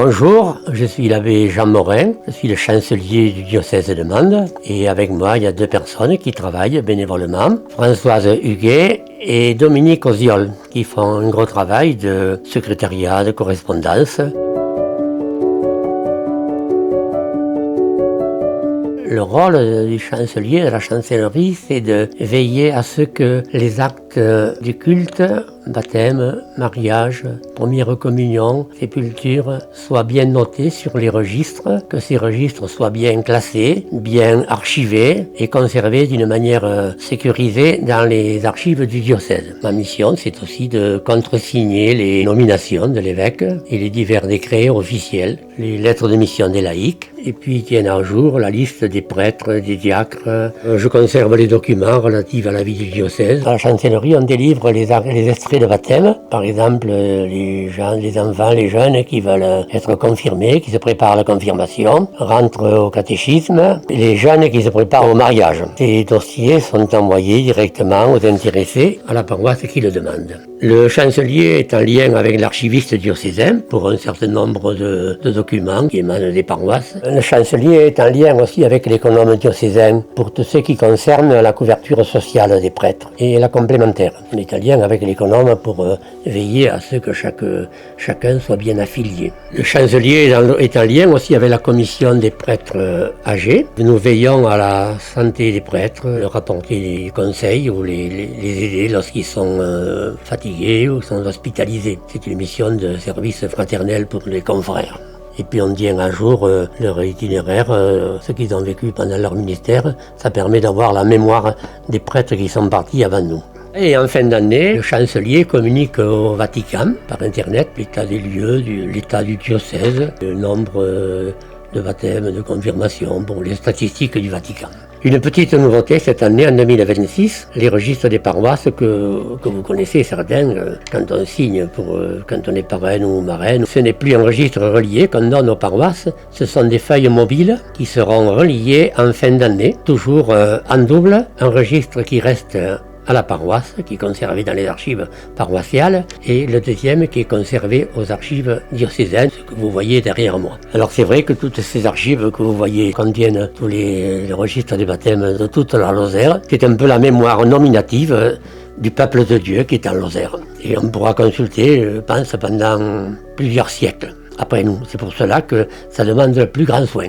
Bonjour, je suis l'abbé Jean Morin, je suis le chancelier du diocèse de Mende et avec moi il y a deux personnes qui travaillent bénévolement, Françoise Huguet et Dominique Oziol, qui font un gros travail de secrétariat, de correspondance. Le rôle du chancelier de la chancellerie, c'est de veiller à ce que les actes du culte, baptême, mariage, première communion, sépulture, soient bien notés sur les registres, que ces registres soient bien classés, bien archivés et conservés d'une manière sécurisée dans les archives du diocèse. Ma mission, c'est aussi de contresigner les nominations de l'évêque et les divers décrets officiels, les lettres de mission des laïcs, et puis tiennent à jour la liste des prêtres, des diacres. Je conserve les documents relatifs à la vie du diocèse. À la chancellerie, on délivre les extraits de baptême. Par exemple, les enfants, les jeunes qui veulent être confirmés, qui se préparent à la confirmation, rentrent au catéchisme, et les jeunes qui se préparent au mariage. Ces dossiers sont envoyés directement aux intéressés à la paroisse qui le demande. Le chancelier est en lien avec l'archiviste diocésain pour un certain nombre de documents qui émanent des paroisses. Le chancelier est en lien aussi avec l'économe diocésain pour tout ce qui concerne la couverture sociale des prêtres et la complémentaire. On est en lien avec l'économe pour veiller à ce que chacun soit bien affilié. Le chancelier est en lien aussi avec la commission des prêtres âgés. Nous veillons à la santé des prêtres, leur apporter des conseils ou les aider lorsqu'ils sont fatigués ou sont hospitalisés. C'est une mission de service fraternel pour les confrères. Et puis on tient à jour leur itinéraire, ce qu'ils ont vécu pendant leur ministère. Ça permet d'avoir la mémoire des prêtres qui sont partis avant nous. Et en fin d'année, le chancelier communique au Vatican par Internet l'état des lieux, l'état du diocèse, le nombre de baptêmes, de confirmations, pour les statistiques du Vatican. Une petite nouveauté cette année, en 2026, les registres des paroisses que vous connaissez certains, quand on signe quand on est parrain ou marraine, ce n'est plus un registre relié qu'on donne aux paroisses, ce sont des feuilles mobiles qui seront reliées en fin d'année, toujours en double, un registre qui reste à la paroisse, qui est conservé dans les archives paroissiales, et le deuxième qui est conservé aux archives diocésaines, ce que vous voyez derrière moi. Alors c'est vrai que toutes ces archives que vous voyez contiennent tous les registres des baptêmes de toute la Lozère. C'est un peu la mémoire nominative du peuple de Dieu qui est en Lozère. Et on pourra consulter, je pense, pendant plusieurs siècles après nous. C'est pour cela que ça demande le plus grand soin.